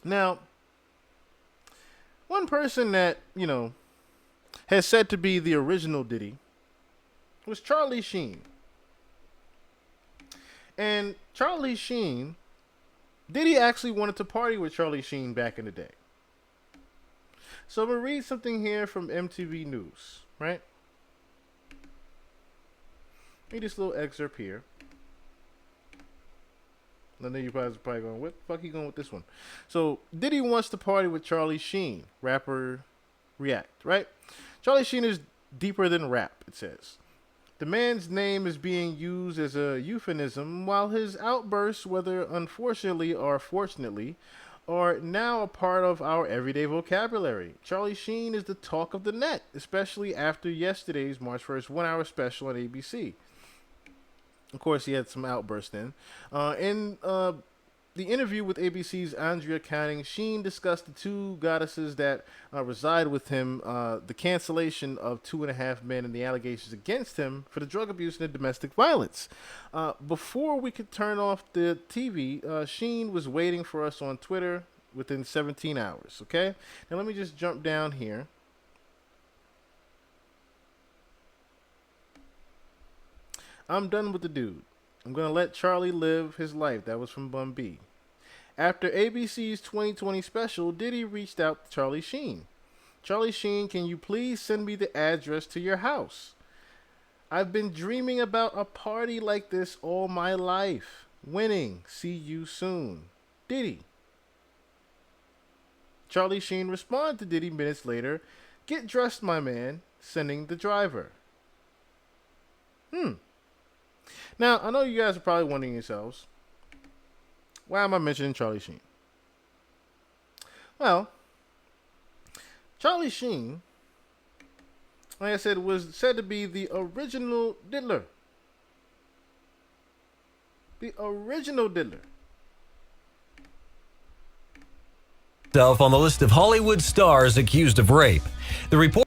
Now, one person that, has said to be the original Diddy was Charlie Sheen. And Charlie Sheen, Diddy actually wanted to party with Charlie Sheen back in the day. So I'm going to read something here from MTV News, right? Read this little excerpt here. I know you're probably going, what the fuck are you going with this one? So, Diddy wants to party with Charlie Sheen, rapper React, right? Charlie Sheen is deeper than rap, it says. The man's name is being used as a euphemism, while his outbursts, whether unfortunately or fortunately, are now a part of our everyday vocabulary. Charlie Sheen is the talk of the net, especially after yesterday's March 1st 1-hour special on ABC. Of course, he had some outbursts then. In the interview with ABC's Andrea Canning, Sheen discussed the two goddesses that reside with him, the cancellation of 2.5 Men, and the allegations against him for the drug abuse and the domestic violence. Before we could turn off the TV, Sheen was waiting for us on Twitter within 17 hours, okay? Now let me just jump down here. I'm done with the dude. I'm going to let Charlie live his life. That was from Bun B. After ABC's 2020 special, Diddy reached out to Charlie Sheen. Charlie Sheen, can you please send me the address to your house? I've been dreaming about a party like this all my life. Winning. See you soon. Diddy. Charlie Sheen responded to Diddy minutes later. Get dressed, my man. Sending the driver. Now, I know you guys are probably wondering yourselves, why am I mentioning Charlie Sheen? Well, Charlie Sheen, like I said, was said to be the original diddler. The original diddler. On the list of Hollywood stars accused of rape. The report.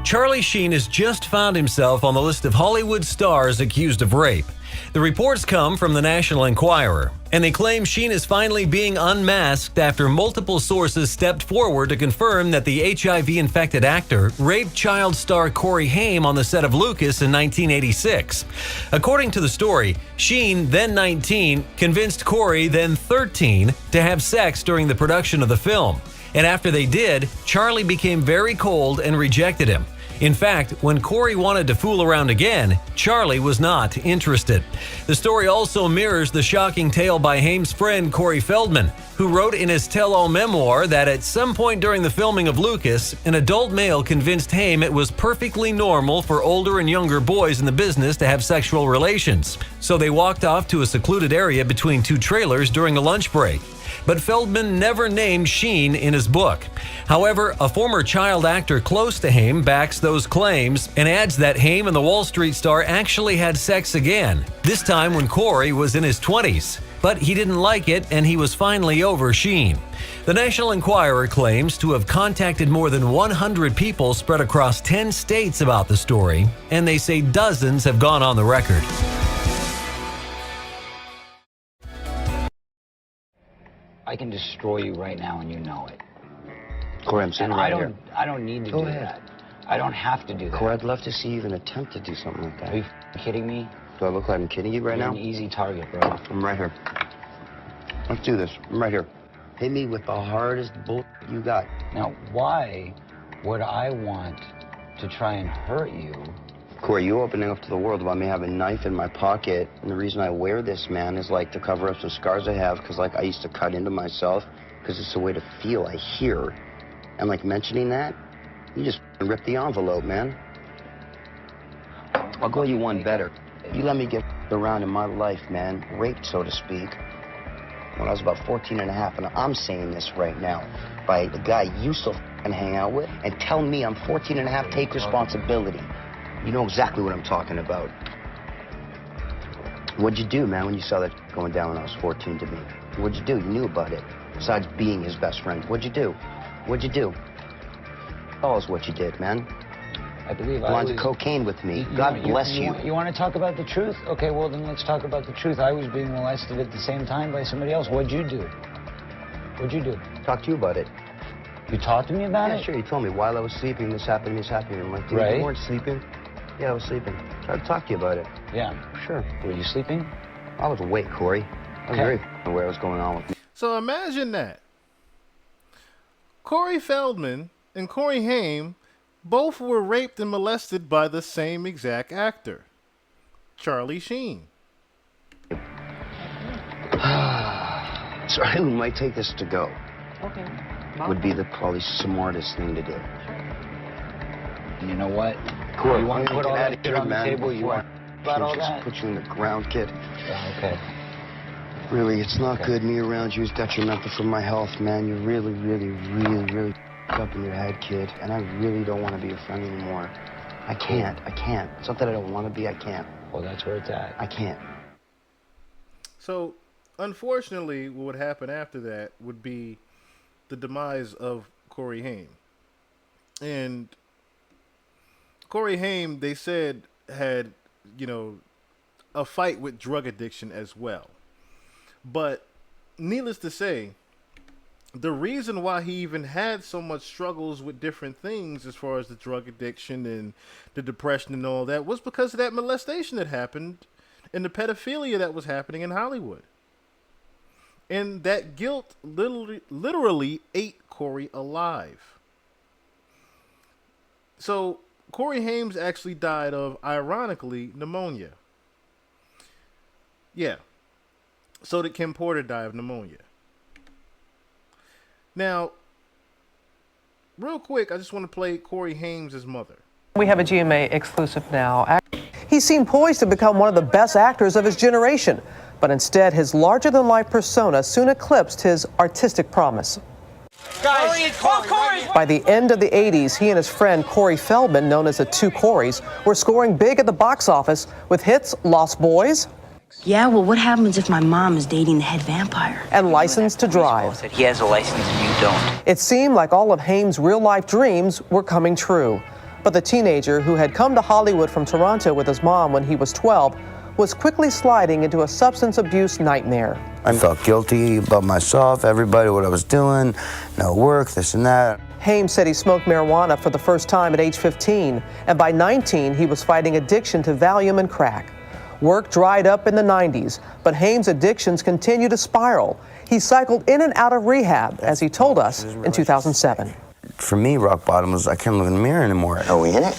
Charlie Sheen has just found himself on the list of Hollywood stars accused of rape. The reports come from the National Enquirer, and they claim Sheen is finally being unmasked after multiple sources stepped forward to confirm that the HIV-infected actor raped child star Corey Haim on the set of Lucas in 1986. According to the story, Sheen, then 19, convinced Corey, then 13, to have sex during the production of the film. And after they did, Charlie became very cold and rejected him. In fact, when Corey wanted to fool around again, Charlie was not interested. The story also mirrors the shocking tale by Haim's friend Cory Feldman, who wrote in his tell-all memoir that at some point during the filming of Lucas, an adult male convinced Haim it was perfectly normal for older and younger boys in the business to have sexual relations. So they walked off to a secluded area between two trailers during a lunch break. But Feldman never named Sheen in his book. However, a former child actor close to Haim backs those claims and adds that Haim and the Wall Street star actually had sex again, this time when Corey was in his 20s. But he didn't like it, and he was finally over Sheen. The National Enquirer claims to have contacted more than 100 people spread across 10 states about the story, and they say dozens have gone on the record. I can destroy you right now, and you know it. Corey, I'm sitting right here. I don't need to do that. I don't have to do that. Corey, I'd love to see you even attempt to do something like that. Are you kidding me? Do I look like I'm kidding you right You're now? an easy target, bro. I'm right here. Let's do this. I'm right here. Hit me with the hardest bull you got. Now, why would I want to try and hurt you? Corey, you opening up to the world about me having a knife in my pocket, and the reason I wear this, man, is like to cover up some scars I have, because like I used to cut into myself, because it's a way to feel, I hear. And like mentioning that, you just rip the envelope, man. I'll go you one better. You let me get around in my life, man, raped, so to speak, when I was about 14 and a half, and I'm saying this right now, by the guy you still hang out with, and tell me I'm 14 and a half, take responsibility. You know exactly what I'm talking about. What'd you do, man, when you saw that going down when I was 14 to me? What'd you do? You knew about it. Besides being his best friend. What'd you do? What'd you do? Tell us what you did, man. I believe Lines of cocaine with me. God bless you. You want to talk about the truth? Okay, well, then let's talk about the truth. I was being molested at the same time by somebody else. What'd you do? What'd you do? Talk to you about it. You talked to me about Yeah, it? sure. You told me while I was sleeping, this happened, this happened. I'm like, dude, Right. you weren't sleeping. Yeah, I was sleeping. Tried to talk to you about it. Yeah. Sure. Were you sleeping? I was awake, Corey. I was Okay. very aware of what's going on with me. So imagine that. Cory Feldman and Corey Haim both were raped and molested by the same exact actor, Charlie Sheen. So who might take this to go Okay. would be the probably smartest thing to do. You know what? Corey, You want to put all that shit on the man, table? You before want about all just that? put you in the ground, kid. Okay. Really, it's not Okay. good. Me around you is detrimental for my health, man. You're really, really, really, really up in your head, kid. And I really don't want to be your friend anymore. I can't. I can't. It's not that I don't want to be. I can't. Well, that's where it's at. I can't. So, unfortunately, what would happen after that would be the demise of Corey Haim. And Corey Haim, they said, had, a fight with drug addiction as well. But needless to say, the reason why he even had so much struggles with different things as far as the drug addiction and the depression and all that was because of that molestation that happened and the pedophilia that was happening in Hollywood. And that guilt literally ate Corey alive. So Corey Haim actually died of, ironically, pneumonia. Yeah. So did Kim Porter die of pneumonia. Now, real quick, I just want to play Corey Haim's mother. We have a GMA exclusive now. He seemed poised to become one of the best actors of his generation, but instead his larger-than-life persona soon eclipsed his artistic promise. Guys, call Corey! By the end of the 80s, he and his friend Cory Feldman, known as the Two Corys, were scoring big at the box office with hits Lost Boys Yeah, well, what happens if my mom is dating the head vampire? and License to Drive. He has a license and you don't. It seemed like all of Haim's real-life dreams were coming true. But the teenager who had come to Hollywood from Toronto with his mom when he was 12 was quickly sliding into a substance abuse nightmare. I felt guilty about myself, everybody, what I was doing, no work, this and that. Haim said he smoked marijuana for the first time at age 15, and by 19 he was fighting addiction to Valium and crack. Work dried up in the 90s, but Haim's addictions continued to spiral. He cycled in and out of rehab, as he told us in 2007. For me, rock bottom was I can't look in the mirror anymore. Are we in it?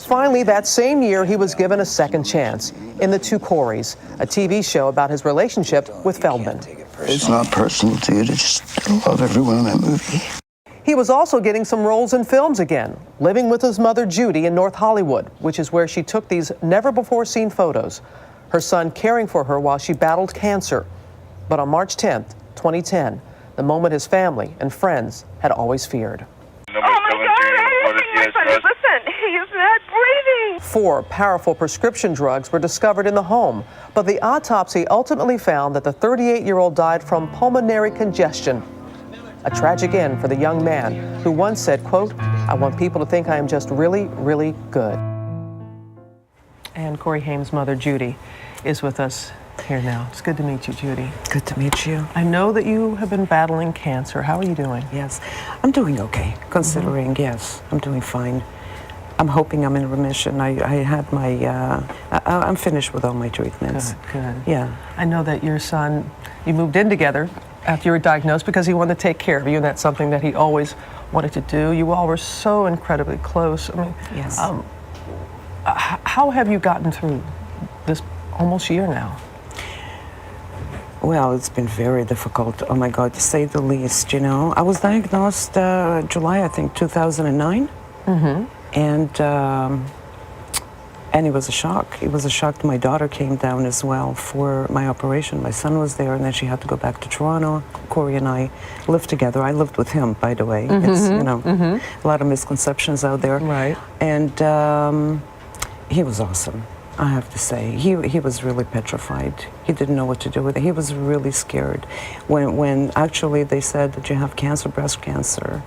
Finally, that same year, he was given a second chance in The Two Corys, a TV show about his relationship with Feldman. It's not personal to you to just love everyone in that movie. He was also getting some roles in films again, living with his mother Judy in North Hollywood, which is where she took these never-before-seen photos, her son caring for her while she battled cancer. But on March 10th, 2010, the moment his family and friends had always feared. Oh my God, my son is, listen, he is not breathing. 4 powerful prescription drugs were discovered in the home, but the autopsy ultimately found that the 38-year-old died from pulmonary congestion. A tragic end for the young man who once said, quote, "I want people to think I am just really, really good." And Corey Haim's mother, Judy, is with us here now. It's good to meet you, Judy. Good to meet you. I know that you have been battling cancer. How are you doing? Yes, I'm doing okay, considering, yes, I'm doing fine. I'm hoping I'm in remission. I had my, I'm finished with all my treatments. Good. Yeah. I know that your son, you moved in together after you were diagnosed because he wanted to take care of you, and that's something that he always wanted to do. You all were so incredibly close. I mean, Yes. How have you gotten through this almost year now? Well, it's been very difficult. Oh my God, to say the least, you know. I was diagnosed July, I think, 2009. Mm-hmm. And it was a shock. It was a shock. My daughter came down as well for my operation. My son was there, and then she had to go back to Toronto. Corey and I lived together. I lived with him, by the way. Mm-hmm. It's, you know, Mm-hmm. a lot of misconceptions out there. Right. And he was awesome, I have to say. He was really petrified. He didn't know what to do with it. He was really scared. When actually they said that you have cancer, breast cancer,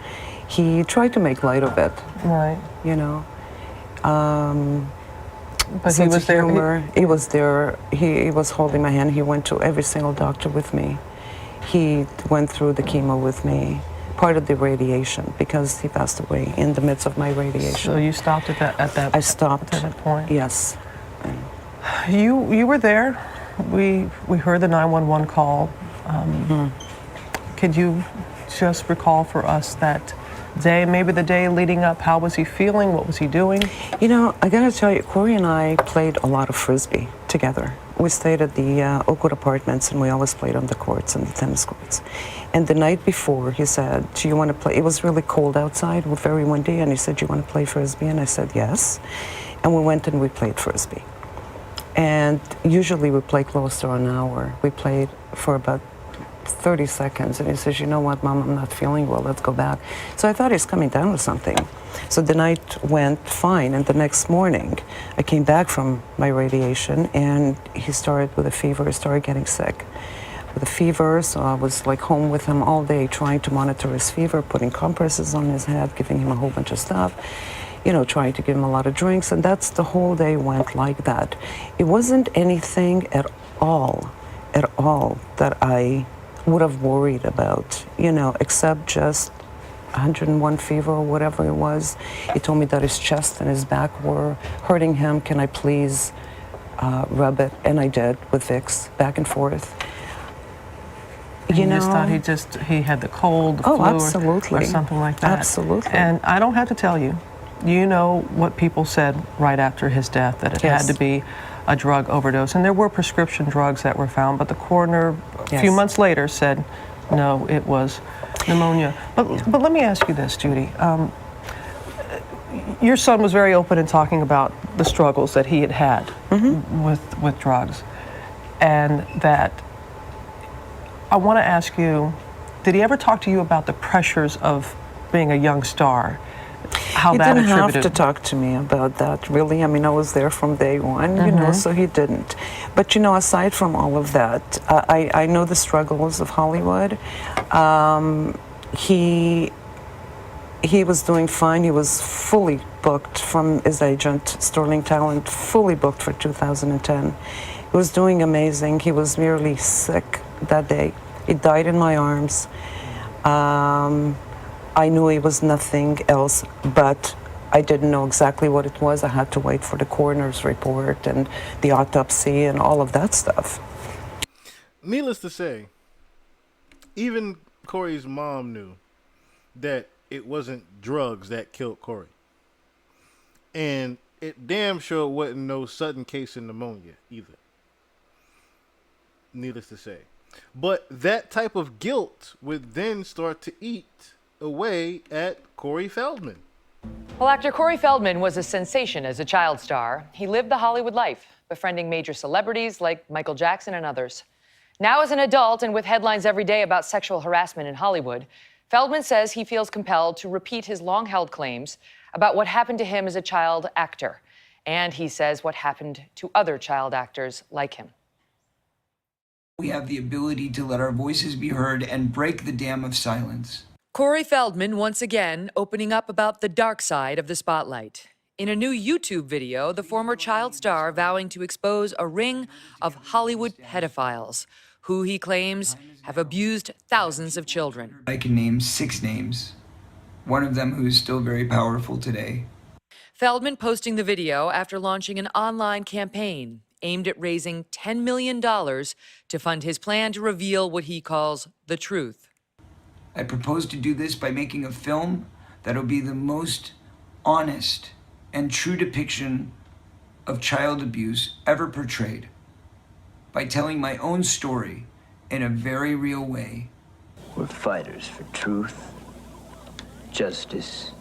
he tried to make light of it. Right. You know. But he was there. He was there. He was holding my hand. He went to every single doctor with me. He went through the chemo with me, part of the radiation, because he passed away in the midst of my radiation. So you stopped at that. I stopped at that point. Yes. You were there. We heard the 911 call. Could you just recall for us that day, maybe the day leading up? How was he feeling? What was he doing? You know, I gotta tell you, Cory and I played a lot of Frisbee together. We stayed at the Oakwood Apartments, and we always played on the courts and the tennis courts. And the night before, he said, do you want to play? It was really cold outside, very windy, and he said, do you want to play Frisbee? And I said, yes. And we went and we played Frisbee. And usually we play close to an hour. We played for about 30 seconds, and he says, you know what, Mom, I'm not feeling well, let's go back. So I thought he's coming down with something. So the night went fine, and the next morning I came back from my radiation, and he started with a fever, he started getting sick with a fever. So I was like home with him all day trying to monitor his fever, putting compresses on his head, giving him a whole bunch of stuff, you know, trying to give him a lot of drinks, and that's the whole day went like that. It wasn't anything at all that I would have worried about, you know, except just 101 fever or whatever it was. He told me that his chest and his back were hurting him. Can I please rub it? And I did with Vicks, back and forth. You just thought he had the cold, the flu, absolutely. Or something like that. Absolutely. And I don't have to tell you, you know what people said right after his death, that it had to be a drug overdose. And there were prescription drugs that were found, but the coroner a few months later said, no, it was pneumonia. But let me ask you this, Judy. Your son was very open in talking about the struggles that he had with drugs. And that, I want to ask you, did he ever talk to you about the pressures of being a young star? How he that didn't attributed? have to talk to me about that, really. I mean, I was there from day one, you know, so he didn't. But, you know, aside from all of that, I know the struggles of Hollywood. He was doing fine. He was fully booked from his agent, Sterling Talent, fully booked for 2010. He was doing amazing. He was merely sick that day. He died in my arms. I knew it was nothing else, but I didn't know exactly what it was. I had to wait for the coroner's report and the autopsy and all of that stuff. Needless to say, even Cory's mom knew that it wasn't drugs that killed Cory. And it damn sure wasn't no sudden case of pneumonia either. Needless to say. But that type of guilt would then start to eat away at Cory Feldman. Well, actor Cory Feldman was a sensation as a child star. He lived the Hollywood life, befriending major celebrities like Michael Jackson and others. Now as an adult and with headlines every day about sexual harassment in Hollywood, Feldman says he feels compelled to repeat his long-held claims about what happened to him as a child actor. And he says what happened to other child actors like him. We have the ability to let our voices be heard and break the dam of silence. Cory Feldman once again opening up about the dark side of the spotlight. In a new YouTube video, the former child star vowing to expose a ring of Hollywood pedophiles who he claims have abused thousands of children. I can name 6 names, one of them who is still very powerful today. Feldman posting the video after launching an online campaign aimed at raising $10 million to fund his plan to reveal what he calls the truth. I propose to do this by making a film that'll be the most honest and true depiction of child abuse ever portrayed, by telling my own story in a very real way. We're fighters for truth, justice,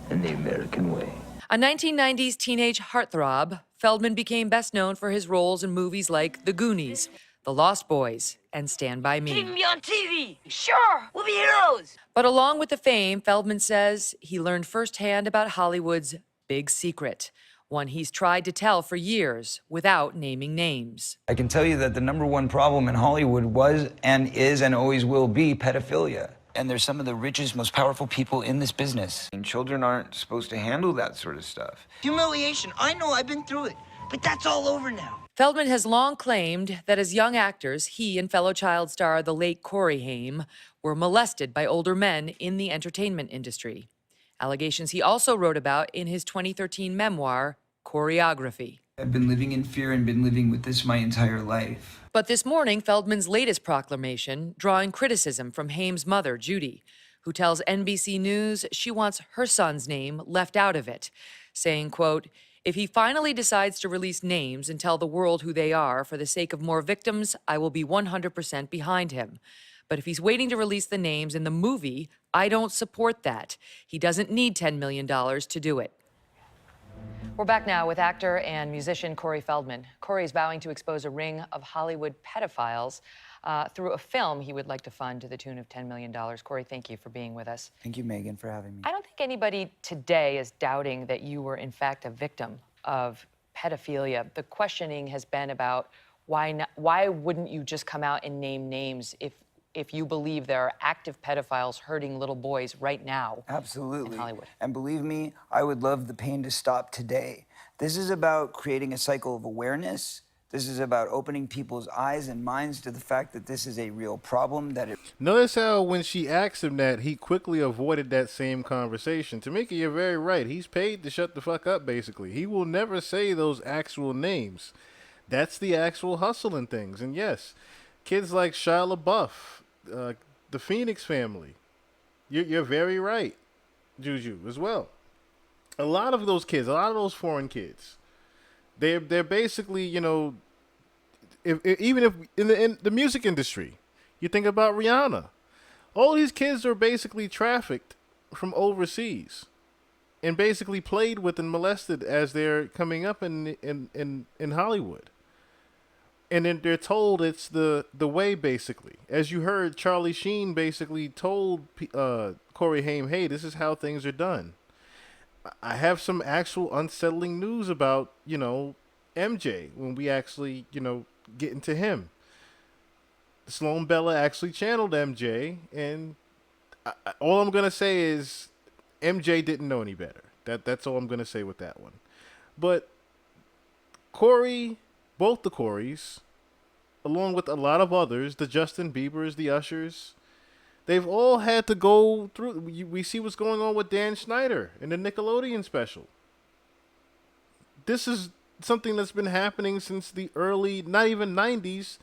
and the American way. A 1990s teenage heartthrob, Feldman became best known for his roles in movies like The Goonies, The Lost Boys, and Stand By Me. Keep me on TV. Sure, we'll be heroes. But along with the fame, Feldman says he learned firsthand about Hollywood's big secret, one he's tried to tell for years without naming names. I can tell you that the #1 problem in Hollywood was and is and always will be pedophilia. And they're some of the richest, most powerful people in this business. And children aren't supposed to handle that sort of stuff. Humiliation. I know, I've been through it. But that's all over now. Feldman has long claimed that as young actors, he and fellow child star the late Cory Haim were molested by older men in the entertainment industry. Allegations he also wrote about in his 2013 memoir, Choreography. I've been living in fear and been living with this my entire life. But this morning, Feldman's latest proclamation drawing criticism from Haim's mother, Judy, who tells NBC News she wants her son's name left out of it, saying, quote, "If he finally decides to release names and tell the world who they are for the sake of more victims, I will be 100% behind him. But if he's waiting to release the names in the movie, I don't support that. He doesn't need $10 million to do it." We're back now with actor and musician Cory Feldman. Cory is vowing to expose a ring of Hollywood pedophiles through a film he would like to fund to the tune of $10 million. Cory, thank you for being with us. Thank you, Megan, for having me. I don't think anybody today is doubting that you were, in fact, a victim of pedophilia. The questioning has been about why wouldn't you just come out and name names if you believe there are active pedophiles hurting little boys right now. Absolutely. In Hollywood. And believe me, I would love the pain to stop today. This is about creating a cycle of awareness. This is about opening people's eyes and minds to the fact that this is a real problem, that it... Notice how when she asked him that, he quickly avoided that same conversation. Tamika, you're very right. He's paid to shut the fuck up, basically. He will never say those actual names. That's the actual hustle and things. And yes, kids like Shia LaBeouf, the Phoenix family. You're very right, Juju, as well. A lot of those kids, a lot of those foreign kids, they're basically, you know, even if in the music industry, you think about Rihanna, all these kids are basically trafficked from overseas and basically played with and molested as they're coming up in Hollywood. And then they're told it's the way, basically. As you heard, Charlie Sheen basically told Cory Haim, hey, this is how things are done. I have some actual unsettling news about, you know, MJ when we actually, you know, get into him. Sloan Bella actually channeled MJ, and all I'm going to say is MJ didn't know any better. That's all I'm going to say with that one. But Cory... both the Corys, along with a lot of others, the Justin Biebers, the Ushers, they've all had to go through. We see what's going on with Dan Schneider in the Nickelodeon special. This is something that's been happening since the early, not even 90s,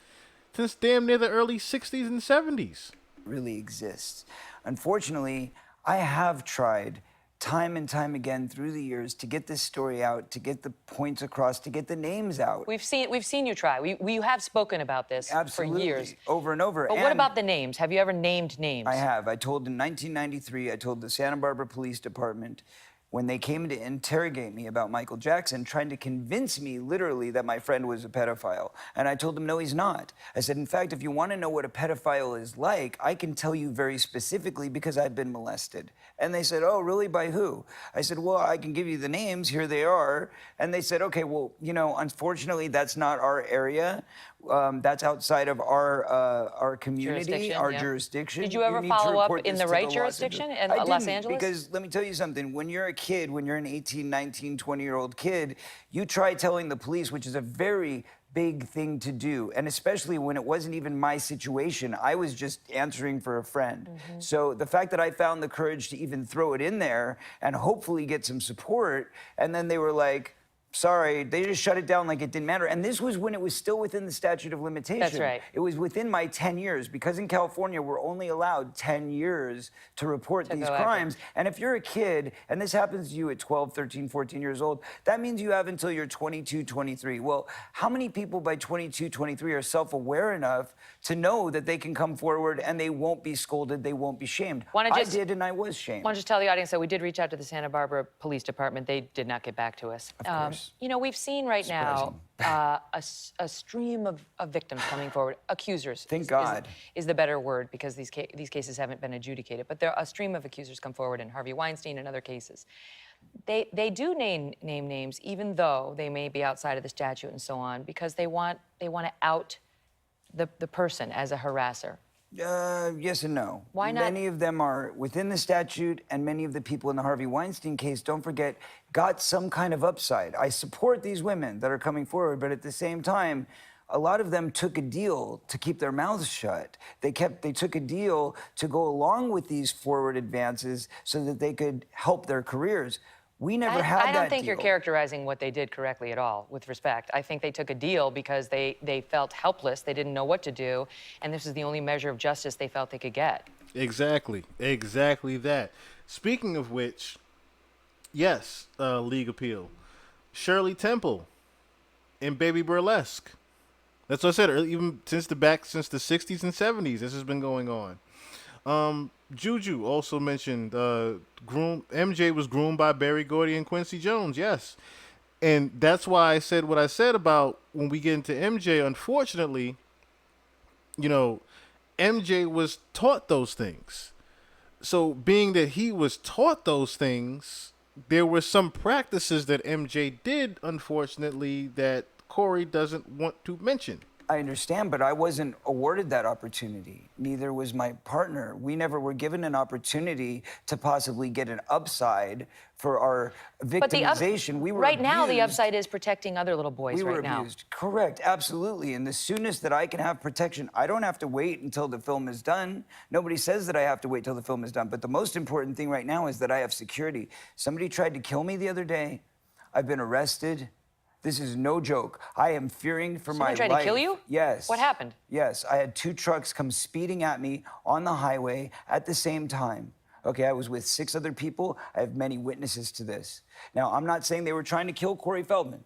since damn near the early 60s and 70s. really exists. Unfortunately, I have tried time and time again through the years to get this story out, to get the points across, to get the names out. We've seen you try. We have spoken about this Absolutely. for years. Over and over. But and what about the names? Have you ever named names? I have. I told in 1993, I told the Santa Barbara Police Department when they came to interrogate me about Michael Jackson, trying to convince me literally that my friend was a pedophile. And I told them, no, he's not. I said, in fact, if you want to know what a pedophile is like, I can tell you very specifically because I've been molested. And they said, oh, really? By who? I said, well, I can give you the names. Here they are. And they said, okay, well, you know, unfortunately, that's not our area. That's outside of our community, our jurisdiction. Did you ever follow up in the right jurisdiction in Los Angeles? Because let me tell you something. When you're a kid, when you're an 18, 19, 20-year-old kid, you try telling the police, which is a very big thing to do. And especially when it wasn't even my situation. I was just answering for a friend. Mm-hmm. So the fact that I found the courage to even throw it in there and hopefully get some support, and then they were like, sorry, they just shut it down like it didn't matter. And this was when it was still within the statute of limitation. That's right. It was within my 10 years. Because in California, we're only allowed 10 years to report these crimes. And if you're a kid, and this happens to you at 12, 13, 14 years old, that means you have until you're 22, 23. Well, how many people by 22, 23 are self-aware enough to know that they can come forward and they won't be scolded, they won't be shamed? I did, and I was shamed. I want to just tell the audience that we did reach out to the Santa Barbara Police Department. They did not get back to us. Of course. You know, we've seen right now a stream of victims coming forward, accusers. Thank God. Is the better word, because these cases haven't been adjudicated. But there are a stream of accusers come forward in Harvey Weinstein and other cases. They do name names, even though they may be outside of the statute and so on, because they want to out the person as a harasser. Yes and no. Why not? Many of them are within the statute, and many of the people in the Harvey Weinstein case, don't forget, got some kind of upside. I support these women that are coming forward, but at the same time, a lot of them took a deal to keep their mouths shut. They took a deal to go along with these forward advances so that they could help their careers. We never had that I don't think deal. you're characterizing what they did correctly at all, with respect. I think they took a deal because they felt helpless, they didn't know what to do, and this is the only measure of justice they felt they could get. Exactly that. Speaking of which, yes, league appeal. Shirley Temple in Baby Burlesque. That's what I said. Even since the 60s and 70s, this has been going on. Juju also mentioned MJ was groomed by Berry Gordy and Quincy Jones. Yes, and that's why I said what I said about when we get into MJ. Unfortunately, MJ was taught those things. So being that he was taught those things, there were some practices that MJ did, unfortunately, that Cory doesn't want to mention. I understand, but I wasn't awarded that opportunity. Neither was my partner. We never were given an opportunity to possibly get an upside for our victimization. We were right now, the abused. upside is protecting other little boys right now. We were abused. Correct, absolutely. And the soonest that I can have protection, I don't have to wait until the film is done. Nobody says that I have to wait till the film is done. But the most important thing right now is that I have security. Somebody tried to kill me the other day. I've been arrested. This is no joke. I am fearing for my life. Someone tried to kill you? Yes. What happened? Yes, I had 2 trucks come speeding at me on the highway at the same time. Okay, I was with 6 other people. I have many witnesses to this. Now, I'm not saying they were trying to kill Cory Feldman,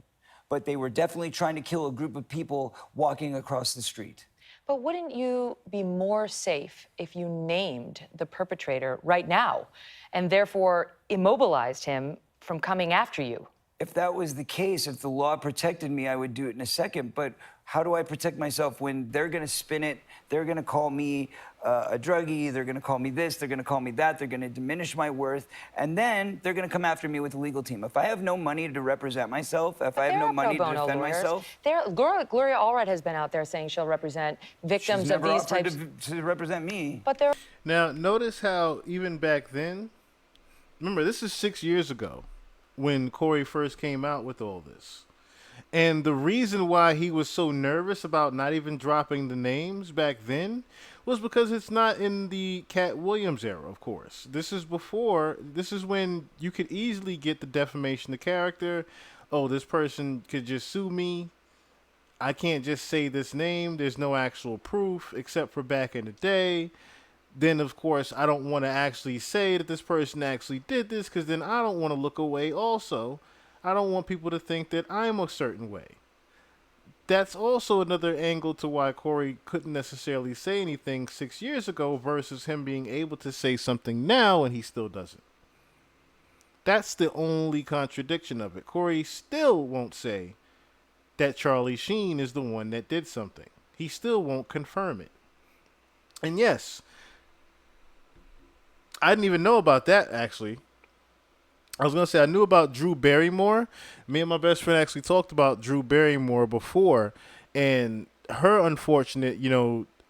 but they were definitely trying to kill a group of people walking across the street. But wouldn't you be more safe if you named the perpetrator right now and therefore immobilized him from coming after you? If that was the case, if the law protected me, I would do it in a second. But how do I protect myself when they're going to spin it? They're going to call me a druggie. They're going to call me this. They're going to call me that. They're going to diminish my worth. And then they're going to come after me with a legal team. If I have no money to represent myself, if I have no money to defend myself. Gloria Allred has been out there saying she'll represent victims of these types. She's never offered to represent me. But there. Now, notice how even back then, remember, this is 6 years ago, when Cory first came out with all this. And the reason why he was so nervous about not even dropping the names back then was because it's not in the Cat Williams era, of course. This is when you could easily get the defamation of character. Oh, this person could just sue me. I can't just say this name. There's no actual proof except for back in the day. Then, of course, I don't want to actually say that this person actually did this because then I don't want to look away also. I don't want people to think that I'm a certain way. That's also another angle to why Cory couldn't necessarily say anything 6 years ago versus him being able to say something now and he still doesn't. That's the only contradiction of it. Cory still won't say that Charlie Sheen is the one that did something. He still won't confirm it. And yes, I didn't even know about that, actually. I was going to say, I knew about Drew Barrymore. Me and my best friend actually talked about Drew Barrymore before and her unfortunate,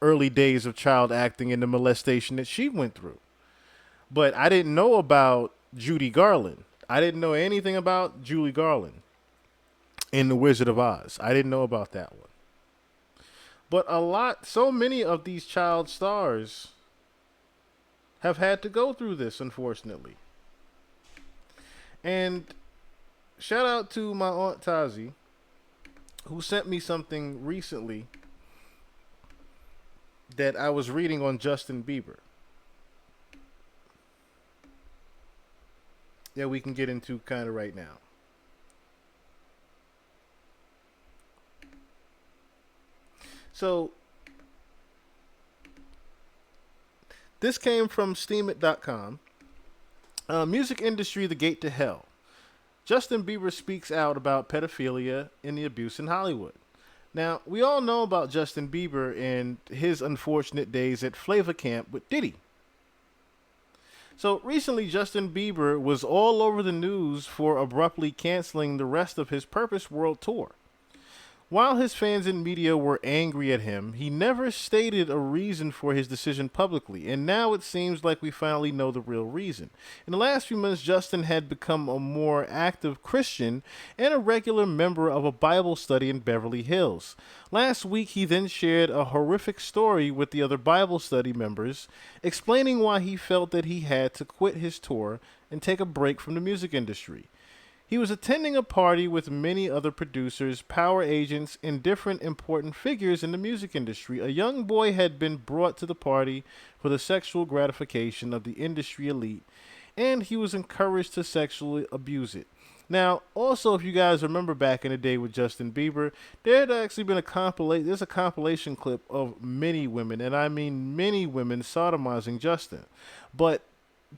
early days of child acting and the molestation that she went through. But I didn't know about Judy Garland. I didn't know anything about Julie Garland in The Wizard of Oz. I didn't know about that one. But so many of these child stars have had to go through this, unfortunately. And shout out to my Aunt Tazi, who sent me something recently that I was reading on Justin Bieber. That we can get into kind of right now. So, this came from steamit.com. Music industry, the gate to hell. Justin Bieber speaks out about pedophilia and the abuse in Hollywood. Now, we all know about Justin Bieber and his unfortunate days at Flavor Camp with Diddy. So recently, Justin Bieber was all over the news for abruptly canceling the rest of his Purpose World Tour. While his fans and media were angry at him, he never stated a reason for his decision publicly, and now it seems like we finally know the real reason. In the last few months, Justin had become a more active Christian and a regular member of a Bible study in Beverly Hills. Last week, he then shared a horrific story with the other Bible study members, explaining why he felt that he had to quit his tour and take a break from the music industry. He was attending a party with many other producers, power agents, and different important figures in the music industry. A young boy had been brought to the party for the sexual gratification of the industry elite, and he was encouraged to sexually abuse it. Now, also, if you guys remember back in the day with Justin Bieber, there had actually been there's a compilation clip of many women, and I mean many women, sodomizing Justin. But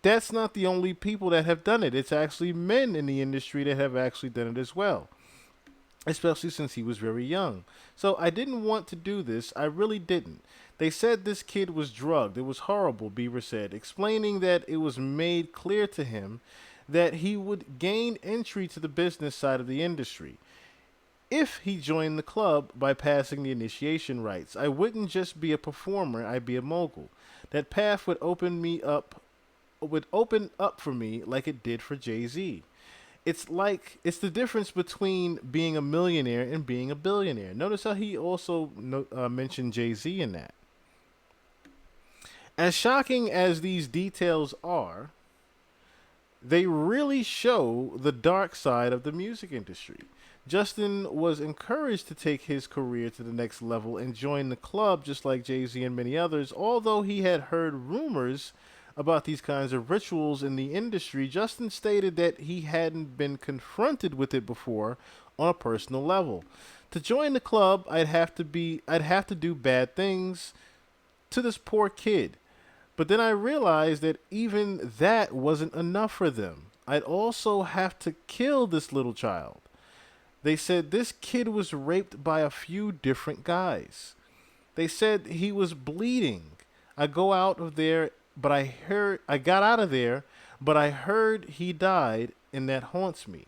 that's not the only people that have done it. It's actually men in the industry that have actually done it as well, especially since he was very young. So I didn't want to do this. I really didn't. They said this kid was drugged. It was horrible, Bieber said, explaining that it was made clear to him that he would gain entry to the business side of the industry if he joined the club by passing the initiation rites. I wouldn't just be a performer, I'd be a mogul. That path would open up for me like it did for Jay-Z. It's the difference between being a millionaire and being a billionaire. Notice how he also mentioned Jay-Z in that. As shocking as these details are, they really show the dark side of the music industry. Justin was encouraged to take his career to the next level and join the club just like Jay-Z and many others. Although he had heard rumors about these kinds of rituals in the industry, Justin stated that he hadn't been confronted with it before on a personal level. To join the club, I'd have to do bad things to this poor kid. But then I realized that even that wasn't enough for them. I'd also have to kill this little child. They said this kid was raped by a few different guys. They said he was bleeding. I got out of there, but I heard he died, and that haunts me.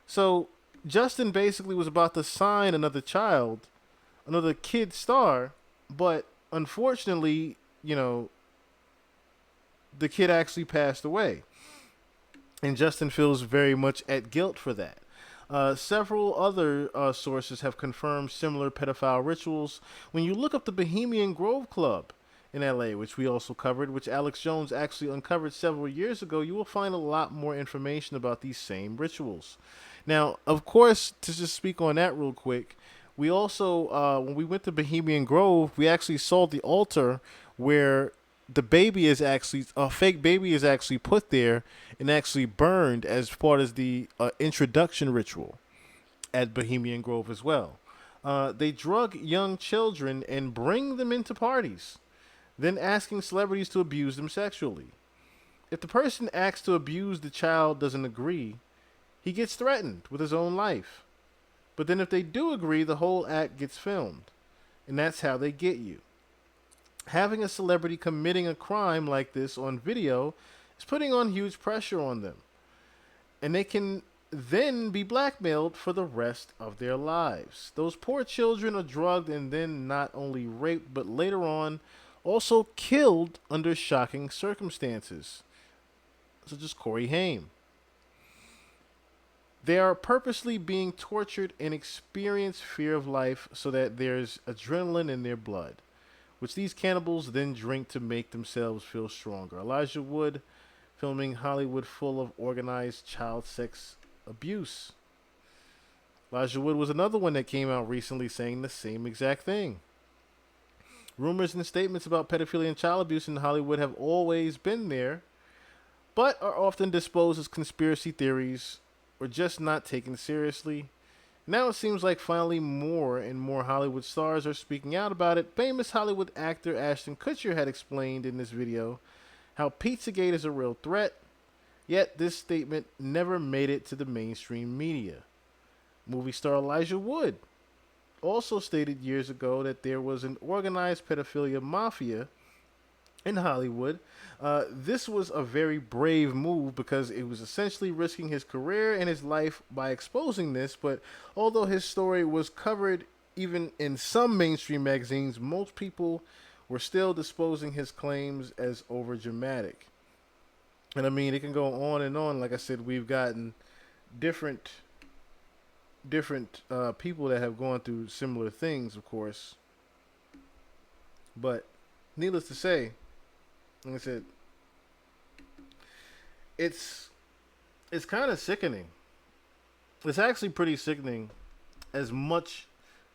So Justin basically was about to sign another kid star, but unfortunately, the kid actually passed away. And Justin feels very much at guilt for that. Several other sources have confirmed similar pedophile rituals. When you look up the Bohemian Grove Club in LA, which we also covered, which Alex Jones actually uncovered several years ago, you will find a lot more information about these same rituals. Now, of course, to just speak on that real quick, we also, when we went to Bohemian Grove, we actually saw the altar where the baby is actually, a fake baby is actually put there and actually burned as part of the introduction ritual at Bohemian Grove as well. They drug young children and bring them into parties, then asking celebrities to abuse them sexually. If the person asked to abuse the child doesn't agree, he gets threatened with his own life. But then if they do agree, the whole act gets filmed. And that's how they get you. Having a celebrity committing a crime like this on video is putting on huge pressure on them. And they can then be blackmailed for the rest of their lives. Those poor children are drugged and then not only raped, but later on also killed under shocking circumstances, such as Corey Haim. They are purposely being tortured and experience fear of life so that there's adrenaline in their blood, which these cannibals then drink to make themselves feel stronger. Elijah Wood filming Hollywood full of organized child sex abuse. Elijah Wood was another one that came out recently saying the same exact thing. Rumors and statements about pedophilia and child abuse in Hollywood have always been there, but are often disposed as conspiracy theories or just not taken seriously. Now it seems like finally more and more Hollywood stars are speaking out about it. Famous Hollywood actor Ashton Kutcher had explained in this video how Pizzagate is a real threat, yet this statement never made it to the mainstream media. Movie star Elijah Wood also stated years ago that there was an organized pedophilia mafia in Hollywood. This was a very brave move because it was essentially risking his career and his life by exposing this. But although his story was covered even in some mainstream magazines, most people were still disposing his claims as overdramatic. And I mean, it can go on and on. Like I said, we've gotten different people that have gone through similar things, of course. But needless to say, like I said, it's kind of sickening. It's actually pretty sickening, as much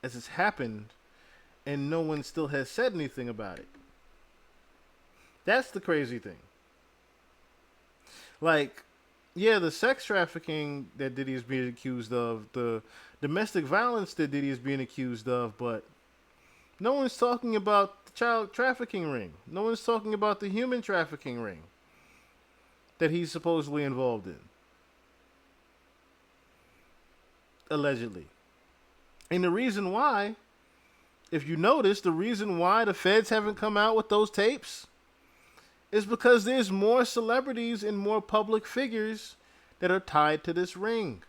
as it's happened, and no one still has said anything about it. That's the crazy thing. Like, yeah, the sex trafficking that Diddy is being accused of, the domestic violence that Diddy is being accused of, but no one's talking about the child trafficking ring. No one's talking about the human trafficking ring that he's supposedly involved in. Allegedly. And the reason why, if you notice, the reason why the feds haven't come out with those tapes is because there's more celebrities and more public figures that are tied to this ring.